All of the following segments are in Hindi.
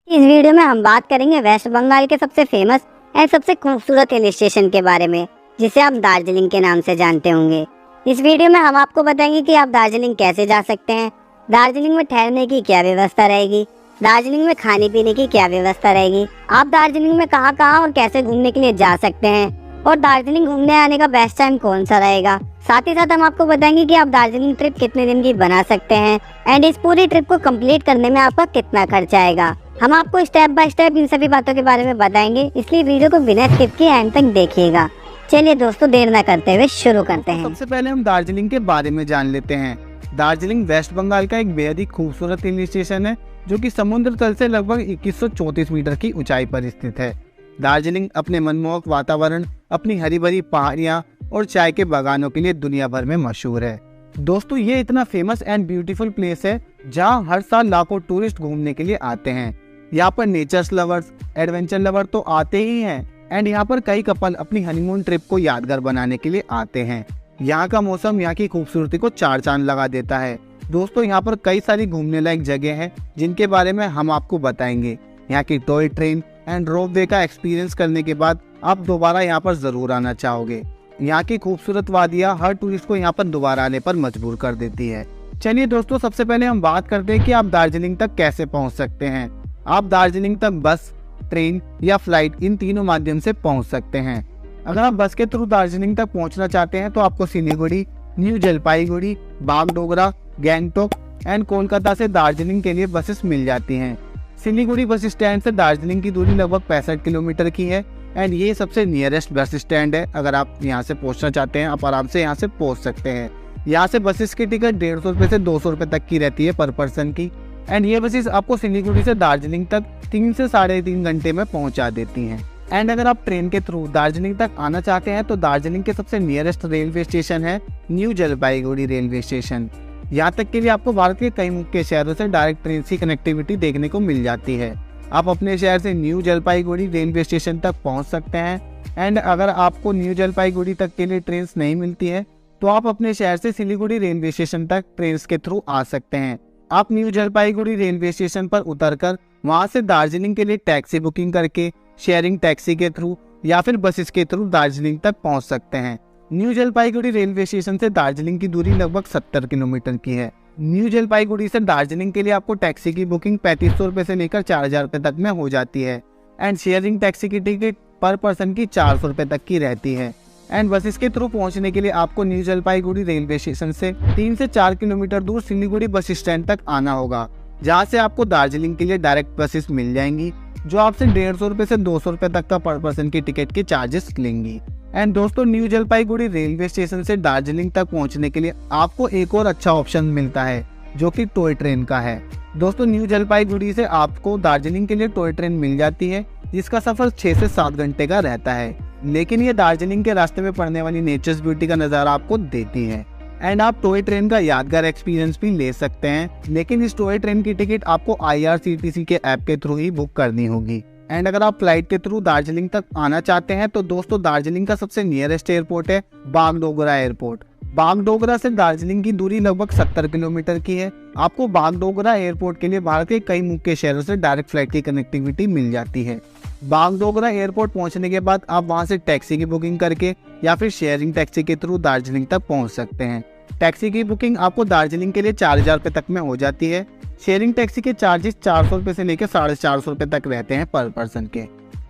इस वीडियो में हम बात करेंगे वेस्ट बंगाल के सबसे फेमस एंड सबसे खूबसूरत हिल स्टेशन के बारे में, जिसे आप दार्जिलिंग के नाम से जानते होंगे। इस वीडियो में हम आपको बताएंगे कि आप दार्जिलिंग कैसे जा सकते हैं, दार्जिलिंग में ठहरने की क्या व्यवस्था रहेगी, दार्जिलिंग में खाने पीने की क्या व्यवस्था रहेगी, आप दार्जिलिंग में कहाँ कहाँ और कैसे घूमने के लिए जा सकते हैं, और दार्जिलिंग घूमने आने का बेस्ट टाइम कौन सा रहेगा। साथ ही साथ हम आपको बताएंगे कि आप दार्जिलिंग ट्रिप कितने दिन की बना सकते हैं एंड इस पूरी ट्रिप को कंप्लीट करने में आपका कितना खर्चा आएगा। हम आपको स्टेप बाय स्टेप इन सभी बातों के बारे में बताएंगे, इसलिए वीडियो को बिना स्किप किए एंड तक देखिएगा। चलिए दोस्तों, देर न करते हुए शुरू करते हैं। सबसे पहले हम दार्जिलिंग के बारे में जान लेते हैं। दार्जिलिंग वेस्ट बंगाल का एक बेहद ही खूबसूरत हिल स्टेशन है, जो कि समुद्र तल से लगभग 2134 मीटर की ऊंचाई पर स्थित है। दार्जिलिंग अपने मनमोहक वातावरण, अपनी हरी भरी पहाड़ियाँ और चाय के बागानों के लिए दुनिया भर में मशहूर है। दोस्तों, ये इतना फेमस एंड ब्यूटीफुल प्लेस है जहाँ हर साल लाखों टूरिस्ट घूमने के लिए आते हैं। यहाँ पर नेचर्स लवर्स, एडवेंचर लवर तो आते ही हैं एंड यहाँ पर कई कपल अपनी हनीमून ट्रिप को यादगार बनाने के लिए आते हैं। यहाँ का मौसम यहाँ की खूबसूरती को चार चांद लगा देता है। दोस्तों, यहाँ पर कई सारी घूमने लायक जगह हैं जिनके बारे में हम आपको बताएंगे। यहाँ की टॉय ट्रेन एंड रोपवे का एक्सपीरियंस करने के बाद आप दोबारा यहाँ पर जरूर आना चाहोगे। यहाँ की खूबसूरत वादियाँ हर टूरिस्ट को यहाँ पर दोबारा आने पर मजबूर कर देती है। चलिए दोस्तों, सबसे पहले हम बात करते हैं कि आप दार्जिलिंग तक कैसे पहुँच सकते हैं। आप दार्जिलिंग तक बस, ट्रेन या फ्लाइट इन तीनों माध्यम से पहुंच सकते हैं। अगर आप बस के थ्रू दार्जिलिंग तक पहुंचना चाहते हैं तो आपको सिलीगुड़ी, न्यू जलपाईगुड़ी, बागडोगरा, गैंगटोक एंड कोलकाता से दार्जिलिंग के लिए बसेस मिल जाती हैं। सिलीगुड़ी बस स्टैंड से दार्जिलिंग की दूरी लगभग 65 किलोमीटर की है एंड ये सबसे नियरेस्ट बस स्टैंड है। अगर आप यहाँ से पहुँचना चाहते हैं, आप आराम से यहाँ से पहुँच सकते हैं। यहाँ से बसेस की टिकट 150 रुपये से 200 रुपये तक की रहती है पर पर्सन की एंड ये बसेस आपको सिलीगुड़ी से दार्जिलिंग तक 3 से 3.5 घंटे में पहुंचा देती हैं। एंड अगर आप ट्रेन के थ्रू दार्जिलिंग तक आना चाहते हैं तो दार्जिलिंग के सबसे नियरेस्ट रेलवे स्टेशन है न्यू जलपाईगुड़ी रेलवे स्टेशन। यहाँ तक के लिए आपको भारत के कई मुख्य शहरों से डायरेक्ट ट्रेन की कनेक्टिविटी देखने को मिल जाती है। आप अपने शहर से न्यू जलपाईगुड़ी रेलवे स्टेशन तक पहुँच सकते हैं एंड अगर आपको न्यू जलपाईगुड़ी तक के लिए ट्रेन नहीं मिलती है तो आप अपने शहर से सिलीगुड़ी रेलवे स्टेशन तक ट्रेन के थ्रू आ सकते हैं। आप न्यू जलपाईगुड़ी रेलवे स्टेशन पर उतरकर वहां से दार्जिलिंग के लिए टैक्सी बुकिंग करके शेयरिंग टैक्सी के थ्रू या फिर बसेस के थ्रू दार्जिलिंग तक पहुंच सकते हैं। न्यू जलपाईगुड़ी रेलवे स्टेशन से दार्जिलिंग की दूरी लगभग 70 किलोमीटर की है। न्यू जलपाईगुड़ी से दार्जिलिंग के लिए आपको टैक्सी की बुकिंग 3500 रुपये से लेकर 4000 रुपये तक में हो जाती है एंड शेयरिंग टैक्सी की टिकट पर पर्सन की 400 रुपये तक की रहती है। एंड बसेस के थ्रू पहुंचने के लिए आपको न्यू जलपाईगुड़ी रेलवे स्टेशन से 3 से 4 किलोमीटर दूर सिलीगुड़ी बस स्टैंड तक आना होगा, जहां से आपको दार्जिलिंग के लिए डायरेक्ट बसेस मिल जाएंगी जो आपसे 150 रुपये से 200 रुपये तक का पर पर्सन की टिकट के चार्जेस लेंगी। एंड दोस्तों, न्यू जलपाईगुड़ी रेलवे स्टेशन से दार्जिलिंग तक पहुंचने के लिए आपको एक और अच्छा ऑप्शन मिलता है जो कि टॉय ट्रेन का है। दोस्तों, न्यू जलपाईगुड़ी से आपको दार्जिलिंग के लिए टॉय ट्रेन मिल जाती है जिसका सफर 6 से 7 घंटे का रहता है, लेकिन ये दार्जिलिंग के रास्ते में पड़ने वाली नेचर्स ब्यूटी का नज़ारा आपको देती है एंड आप टॉय ट्रेन का यादगार एक्सपीरियंस भी ले सकते हैं। लेकिन इस टॉय ट्रेन की टिकट आपको IRCTC के ऐप के थ्रू ही बुक करनी होगी। एंड अगर आप फ्लाइट के थ्रू दार्जिलिंग तक आना चाहते हैं तो दोस्तों, दार्जिलिंग का सबसे नियरेस्ट एयरपोर्ट है बागडोगरा एयरपोर्ट। बागडोगरा से दार्जिलिंग की दूरी लगभग 70 किलोमीटर की है। आपको बागडोगरा एयरपोर्ट के लिए भारत के कई मुख्य शहरों से डायरेक्ट फ्लाइट की कनेक्टिविटी मिल जाती है। बागडोगरा एयरपोर्ट पहुंचने के बाद आप वहां से टैक्सी की बुकिंग करके या फिर शेयरिंग टैक्सी के थ्रू दार्जिलिंग तक पहुंच सकते हैं। टैक्सी की बुकिंग आपको दार्जिलिंग के लिए 4000 रुपये तक में हो जाती है। शेयरिंग टैक्सी के चार्जेस 400 रुपये से लेकर 450 रुपये तक रहते हैं पर पर्सन के।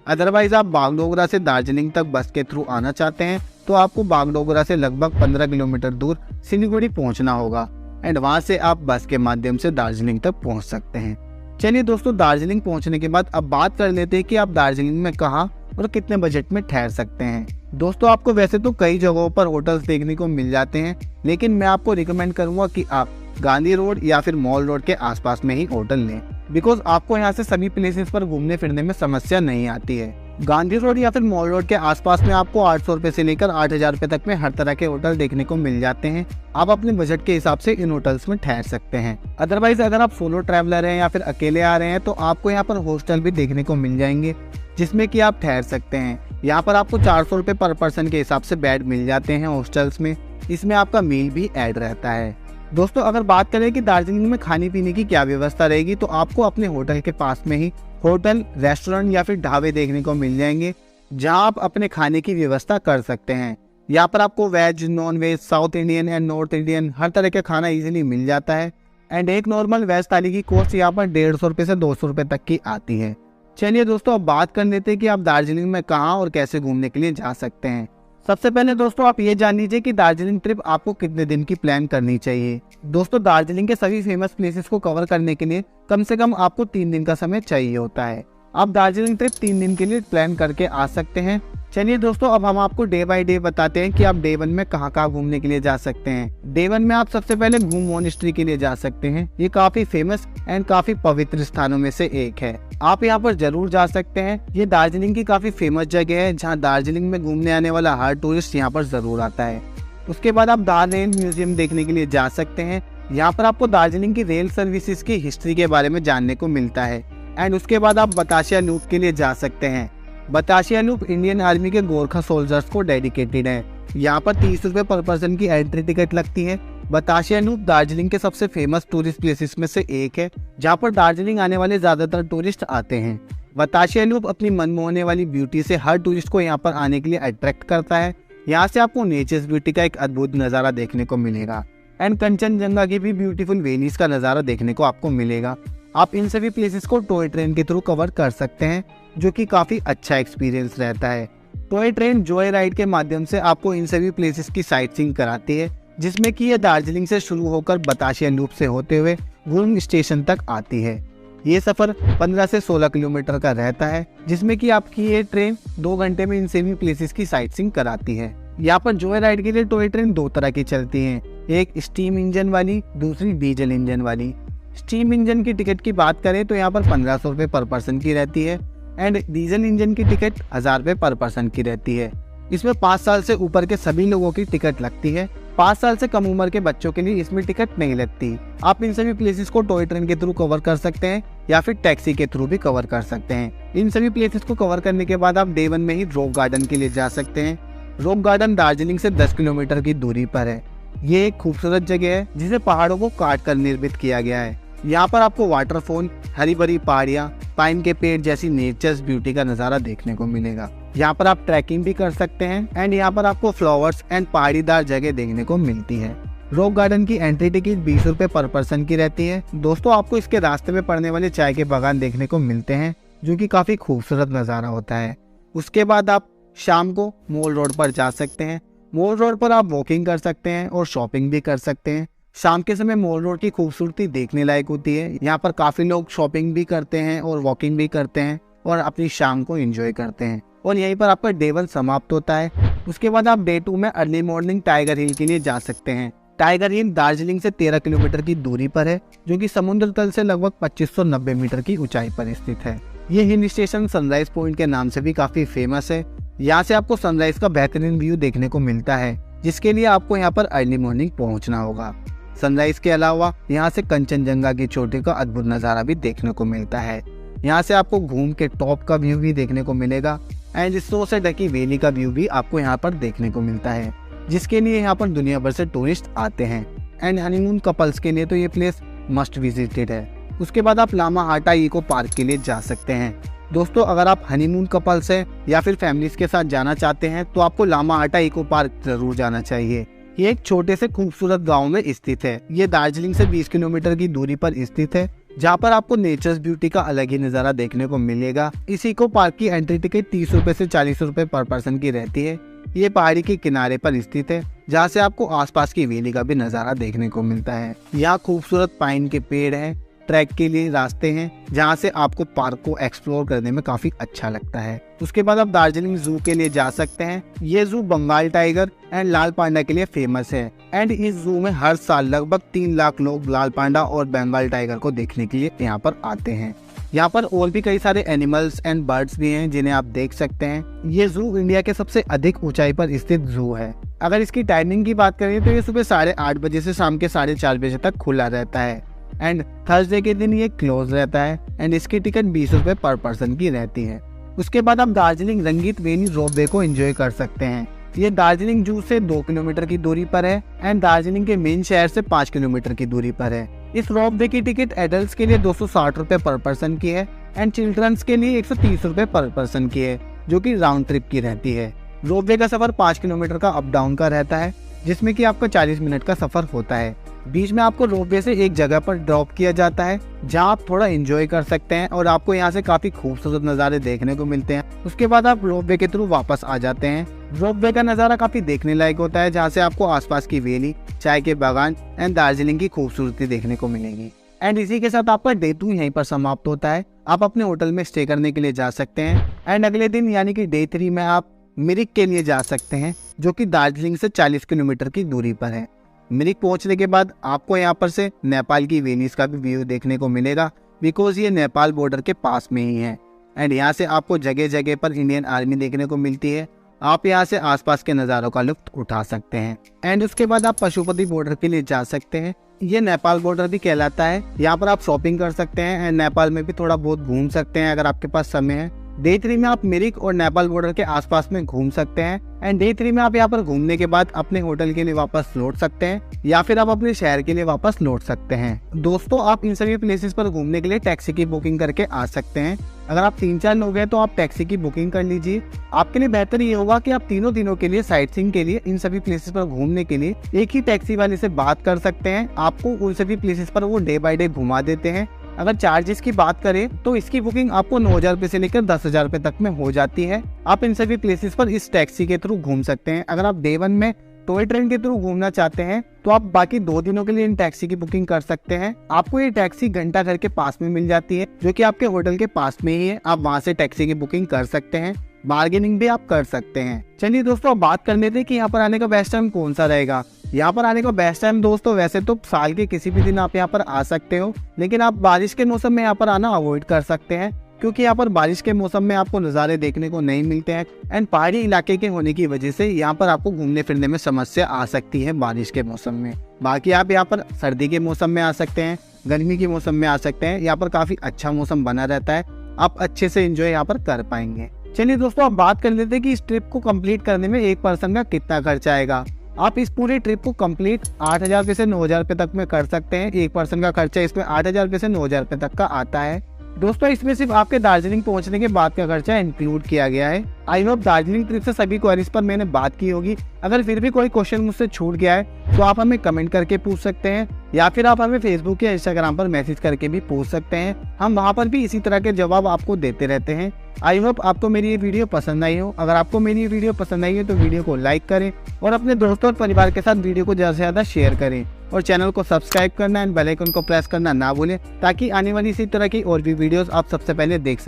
अदरवाइज आप बागडोगरा से दार्जिलिंग तक बस के थ्रू आना चाहते हैं तो आपको बागडोगरा से लगभग 15 किलोमीटर दूर सिलीगुड़ी पहुंचना होगा एंड वहां से आप बस के माध्यम से दार्जिलिंग तक पहुंच सकते हैं। चलिए दोस्तों, दार्जिलिंग पहुंचने के बाद अब बात कर लेते हैं कि आप दार्जिलिंग में कहां और कितने बजट में ठहर सकते हैं। दोस्तों, आपको वैसे तो कई जगहों पर होटल्स देखने को मिल जाते हैं, लेकिन मैं आपको रिकमेंड करूंगा कि आप गांधी रोड या फिर मॉल रोड के आसपास में ही होटल लें, बिकॉज आपको यहाँ से सभी प्लेसेस पर घूमने फिरने में समस्या नहीं आती है। गांधी रोड या फिर मॉल रोड के आसपास में आपको 800 रुपये से लेकर 8000 रुपये तक में हर तरह के होटल देखने को मिल जाते हैं। आप अपने बजट के हिसाब से इन होटल्स में ठहर सकते हैं। अदरवाइज अगर आप सोलो ट्रैवलर हैं या फिर अकेले आ रहे हैं तो आपको यहाँ पर हॉस्टल भी देखने को मिल जाएंगे जिसमें कि आप ठहर सकते हैं। यहाँ पर आपको 400 रुपये पर पर्सन के हिसाब से बेड मिल जाते हैं हॉस्टल्स में। इसमें आपका मील भी ऐड रहता है। दोस्तों, अगर बात करें कि दार्जिलिंग में खाने पीने की क्या व्यवस्था रहेगी तो आपको अपने होटल के पास में ही होटल, रेस्टोरेंट या फिर ढाबे देखने को मिल जाएंगे जहां आप अपने खाने की व्यवस्था कर सकते हैं। यहाँ पर आपको veg, non veg, south Indian and north Indian हर तरह का खाना इजीली मिल जाता है। एंड एक नॉर्मल वेज थाली की कॉस्ट यहाँ पर 150 रुपये से 200 रुपये तक की आती है। चलिए दोस्तों, अब बात कर लेते हैं कि आप दार्जिलिंग में कहाँ और कैसे घूमने के लिए जा सकते हैं। सबसे पहले दोस्तों आप ये जान लीजिए कि दार्जिलिंग ट्रिप आपको कितने दिन की प्लान करनी चाहिए। दोस्तों दार्जिलिंग के सभी फेमस प्लेसेस को कवर करने के लिए कम से कम आपको 3 दिन का समय चाहिए होता है। आप दार्जिलिंग ट्रिप 3 दिन के लिए प्लान करके आ सकते हैं। चलिए दोस्तों, अब हम आपको डे बाय डे बताते हैं कि आप डे 1 में कहाँ कहाँ घूमने के लिए जा सकते हैं। डे 1 में आप सबसे पहले घूम मोनेस्ट्री के लिए जा सकते हैं। ये काफी फेमस एंड काफी पवित्र स्थानों में से एक है। आप यहाँ पर जरूर जा सकते हैं। ये दार्जिलिंग की काफी फेमस जगह है जहाँ दार्जिलिंग में घूमने आने वाला हर टूरिस्ट यहाँ पर जरूर आता है। उसके बाद आप दार रेल म्यूजियम देखने के लिए जा सकते हैं। यहाँ पर आपको दार्जिलिंग की रेल सर्विसेज की हिस्ट्री के बारे में जानने को मिलता है। एंड उसके बाद आप बतासिया लूप के लिए जा सकते हैं। बतासिया लूप इंडियन आर्मी के गोरखा सोल्जर्स को डेडिकेटेड है। यहाँ पर 30 रुपये पर पर्सन की एंट्री टिकट लगती है। बतासिया लूप दार्जिलिंग के सबसे फेमस टूरिस्ट प्लेसेस में से एक है जहाँ पर दार्जिलिंग आने वाले ज्यादातर टूरिस्ट आते हैं। बतासिया लूप अपनी मनमोहने वाली ब्यूटी से हर टूरिस्ट को यहाँ पर आने के लिए अट्रैक्ट करता है। यहाँ से आपको नेचर्स ब्यूटी का एक अद्भुत नज़ारा देखने को मिलेगा एंड कंचनजंगा की भी ब्यूटीफुल वैलीज का नज़ारा देखने को आपको मिलेगा। आप इन सभी प्लेसेस को टॉय ट्रेन के थ्रू कवर कर सकते हैं, जो कि काफ़ी अच्छा एक्सपीरियंस रहता है। टॉय ट्रेन जॉय राइड के माध्यम से आपको इन सभी प्लेसेस की साइट सीइंग कराती है, जिसमें कि ये दार्जिलिंग से शुरू होकर बतासिया लूप से होते हुए गुल्म स्टेशन तक आती है। ये सफ़र 15 से 16 किलोमीटर का रहता है, जिसमें कि आपकी ये ट्रेन 2 घंटे में इन सभी प्लेसेस की साइट सीइंग कराती है। यहाँ पर जॉय राइड के लिए टॉय ट्रेन 2 तरह की चलती हैं, एक स्टीम इंजन वाली, दूसरी डीजल इंजन वाली। स्टीम इंजन की टिकट की बात करें तो यहाँ पर 1500 रुपये पर पर्सन की रहती है एंड डीजल इंजन की टिकट 1000 रुपये पर पर्सन की रहती है। इसमें 5 साल से ऊपर के सभी लोगों की टिकट लगती है। 5 साल से कम उम्र के बच्चों के लिए इसमें टिकट नहीं लगती। आप इन सभी प्लेसेस को टॉय ट्रेन के थ्रू कवर कर सकते हैं या फिर टैक्सी के थ्रू भी कवर कर सकते हैं। इन सभी प्लेसेस को कवर करने के बाद आप डे 1 में ही रॉक गार्डन के लिए जा सकते हैं। रॉक गार्डन दार्जिलिंग से 10 किलोमीटर की दूरी पर है। ये एक खूबसूरत जगह है जिसे पहाड़ों को काट कर निर्मित किया गया है। यहाँ पर आपको वाटरफॉल, हरी भरी पहाड़ियाँ, पाइन के पेड़ जैसी नेचर्स ब्यूटी का नज़ारा देखने को मिलेगा। यहाँ पर आप ट्रैकिंग भी कर सकते हैं एंड यहाँ पर आपको फ्लावर्स एंड पहाड़ीदार जगह देखने को मिलती है। रॉक गार्डन की एंट्री टिकट 20 रुपये पर पर्सन की रहती है। दोस्तों आपको इसके रास्ते में पड़ने वाले चाय के बागान देखने को मिलते हैं, जो कि काफ़ी खूबसूरत नज़ारा होता है। उसके बाद आप शाम को मॉल रोड पर जा सकते हैं। मॉल रोड पर आप वॉकिंग कर सकते हैं और शॉपिंग भी कर सकते हैं। शाम के समय मॉल रोड की खूबसूरती देखने लायक होती है। यहाँ पर काफ़ी लोग शॉपिंग भी करते हैं और वॉकिंग भी करते हैं और अपनी शाम को एंजॉय करते हैं। और यहीं पर आपका डे 1 समाप्त होता है। उसके बाद आप डे 2 में अर्ली मॉर्निंग टाइगर हिल के लिए जा सकते हैं। टाइगर हिल दार्जिलिंग से 13 किलोमीटर की दूरी पर है, जो कि समुद्र तल से लगभग 2590 मीटर की ऊंचाई पर स्थित है। ये हिल स्टेशन सनराइज पॉइंट के नाम से भी काफ़ी फेमस है। यहाँ से आपको सनराइज का बेहतरीन व्यू देखने को मिलता है, जिसके लिए आपको यहाँ पर अर्ली मॉर्निंग पहुँचना होगा। सनराइज के अलावा यहाँ से कंचनजंगा की चोटी का अद्भुत नज़ारा भी देखने को मिलता है। यहाँ से आपको घूम के टॉप का व्यू भी देखने को मिलेगा एंड स्नो से ढकी वैली का व्यू भी आपको यहाँ पर देखने को मिलता है, जिसके लिए यहाँ पर दुनिया भर से टूरिस्ट आते हैं। एंड हनीमून कपल्स के लिए तो ये प्लेस मस्ट विजिटेड है। उसके बाद आप लामा हाटा इको पार्क के लिए जा सकते हैं। दोस्तों अगर आप हनीमून कपल्स हैं या फिर फैमिलीज के साथ जाना चाहते हैं तो आपको लामा हाटा इको पार्क जरूर जाना चाहिए। ये एक छोटे से खूबसूरत गांव में स्थित है। ये दार्जिलिंग से 20 किलोमीटर की दूरी पर स्थित है, जहाँ पर आपको नेचर्स ब्यूटी का अलग ही नज़ारा देखने को मिलेगा। इस इको पार्क की एंट्री टिकट 30 रुपये से 40 रुपये पर पर्सन की रहती है। ये पहाड़ी के किनारे पर स्थित है, जहाँ से आपको आसपास की वैली का भी नज़ारा देखने को मिलता है। यहाँ खूबसूरत पाइन के पेड़ हैं, ट्रैक के लिए रास्ते हैं, जहाँ से आपको पार्क को एक्सप्लोर करने में काफी अच्छा लगता है। उसके बाद आप दार्जिलिंग जू के लिए जा सकते हैं। ये जू बंगाल टाइगर एंड लाल पांडा के लिए फेमस है एंड इस जू में हर साल लगभग 3 लाख लोग लाल पांडा और बंगाल टाइगर को देखने के लिए यहाँ पर आते हैं। यहाँ पर और भी कई सारे एनिमल्स एंड बर्ड्स भी हैं जिन्हें आप देख सकते हैं। ये जू इंडिया के सबसे अधिक ऊंचाई पर स्थित जू है। अगर इसकी टाइमिंग की बात करें तो ये सुबह 8:30 बजे से शाम के 4:30 बजे तक खुला रहता है एंड थर्सडे के दिन ये क्लोज रहता है एंड इसकी टिकट 20 रुपये पर पर्सन की रहती है। उसके बाद आप दार्जिलिंग रंगीत वेली रोपवे को एंजॉय कर सकते हैं। ये दार्जिलिंग जू से 2 किलोमीटर की दूरी पर है एंड दार्जिलिंग के मेन शहर से 5 किलोमीटर की दूरी पर है। इस रोपवे की टिकट एडल्ट्स के लिए 260 रुपये पर पर्सन की है एंड चिल्ड्रंस के लिए 130 रुपये पर पर्सन की है, जो कि राउंड ट्रिप की रहती है। रोपवे का सफर 5 किलोमीटर का अप डाउन का रहता है, जिसमें कि आपका 40 मिनट का सफर होता है। बीच में आपको रोपवे से एक जगह पर ड्रॉप किया जाता है, जहां आप थोड़ा एंजॉय कर सकते हैं और आपको यहां से काफी खूबसूरत नज़ारे देखने को मिलते हैं। उसके बाद आप रोपवे के थ्रू वापस आ जाते हैं। रोपवे का नज़ारा काफी देखने लायक होता है, जहाँ से आपको आसपास की वैली, चाय के बागान एंड दार्जिलिंग की खूबसूरती देखने को मिलेगी। एंड इसी के साथ आपका डे 2 यहीं पर समाप्त होता है। आप अपने होटल में स्टे करने के लिए जा सकते हैं एंड अगले दिन यानी कि डे 3 में आप मिरिक के लिए जा सकते हैं, जो कि दार्जिलिंग से 40 किलोमीटर की दूरी पर है। मिरिक पहुंचने के बाद आपको यहाँ पर से नेपाल की वेनिस का भी व्यू देखने को मिलेगा, बिकॉज ये नेपाल बॉर्डर के पास में ही है। एंड यहाँ से आपको जगह जगह पर इंडियन आर्मी देखने को मिलती है। आप यहाँ से आसपास के नज़ारों का लुत्फ उठा सकते हैं। एंड उसके बाद आप पशुपति बॉर्डर के लिए जा सकते हैं। ये नेपाल बॉर्डर भी कहलाता है। यहाँ पर आप शॉपिंग कर सकते हैं एंड नेपाल में भी थोड़ा बहुत घूम सकते हैं अगर आपके पास समय है। डे 3 में आप मिरिक और नेपाल बॉर्डर के आसपास में घूम सकते हैं एंड डे 3 में आप यहाँ पर घूमने के बाद अपने होटल के लिए वापस लौट सकते हैं या फिर आप अपने शहर के लिए वापस लौट सकते हैं। दोस्तों, आप इन सभी प्लेसेस पर घूमने के लिए टैक्सी की बुकिंग करके आ सकते हैं। अगर आप 3-4 लोग हैं तो आप टैक्सी की बुकिंग कर लीजिए। आपके लिए बेहतर ये होगा कि आप तीनों दिनों के लिए साइट सीइंग के लिए इन सभी प्लेसेस पर घूमने के लिए एक ही टैक्सी वाले से बात कर सकते हैं। आपको उन सभी प्लेसेस पर वो डे बाय डे घुमा देते हैं। अगर चार्जेस की बात करें तो इसकी बुकिंग आपको 9,000 रुपये से लेकर 10,000 रुपये तक में हो जाती है। आप इन सभी प्लेसेस पर इस टैक्सी के थ्रू घूम सकते हैं। अगर आप डे 1 में टॉय ट्रेन के थ्रू घूमना चाहते हैं तो आप बाकी 2 दिनों के लिए इन टैक्सी की बुकिंग कर सकते हैं। आपको ये टैक्सी घंटा घर के पास में मिल जाती है, जो कि आपके होटल के पास में ही है। आप वहाँ से टैक्सी की बुकिंग कर सकते हैं, बार्गेनिंग भी आप कर सकते हैं। चलिए दोस्तों, अब बात कर लेते हैं कि यहाँ पर आने का बेस्ट टाइम कौन सा रहेगा। यहाँ पर आने का बेस्ट टाइम दोस्तों वैसे तो साल के किसी भी दिन आप यहाँ पर आ सकते हो, लेकिन आप बारिश के मौसम में यहाँ पर आना अवॉइड कर सकते हैं, क्योंकि यहाँ पर बारिश के मौसम में आपको नज़ारे देखने को नहीं मिलते हैं एंड पहाड़ी इलाके के होने की वजह से यहाँ पर आपको घूमने फिरने में समस्या आ सकती है बारिश के मौसम में। बाकी आप यहाँ पर सर्दी के मौसम में आ सकते हैं, गर्मी के मौसम में आ सकते हैं। यहाँ पर काफ़ी अच्छा मौसम बना रहता है, आप अच्छे से एंजॉय यहाँ पर कर पाएंगे। चलिए दोस्तों, अब बात कर लेते हैं कि इस ट्रिप को कंप्लीट करने में एक पर्सन का कितना खर्चा आएगा। आप इस पूरी ट्रिप को कंप्लीट 8,000 रुपये से 9,000 रुपये तक में कर सकते हैं। एक पर्सन का खर्चा इसमें 8,000 रुपये से 9,000 रुपये तक का आता है। दोस्तों, इसमें सिर्फ आपके दार्जिलिंग पहुंचने के बाद का खर्चा इंक्लूड किया गया है। आई होप दार्जिलिंग ट्रिप से सभी क्वेरीज पर मैंने बात की होगी। अगर फिर भी कोई क्वेश्चन मुझसे छूट गया है तो आप हमें कमेंट करके पूछ सकते हैं या फिर आप हमें फेसबुक या इंस्टाग्राम पर मैसेज करके भी पूछ सकते हैं। हम वहाँ पर भी इसी तरह के जवाब आपको देते रहते हैं। आई होप आपको मेरी ये वीडियो पसंद आई हो। अगर आपको मेरी ये वीडियो पसंद आई है तो वीडियो को लाइक करें और अपने दोस्तों और परिवार के साथ वीडियो को ज़्यादा से ज़्यादा शेयर करें और चैनल को सब्सक्राइब करना एंड बेल आइकन को प्रेस करना ना भूलें, ताकि आने वाली इसी तरह की और भी वीडियोस आप सबसे पहले देख सकें।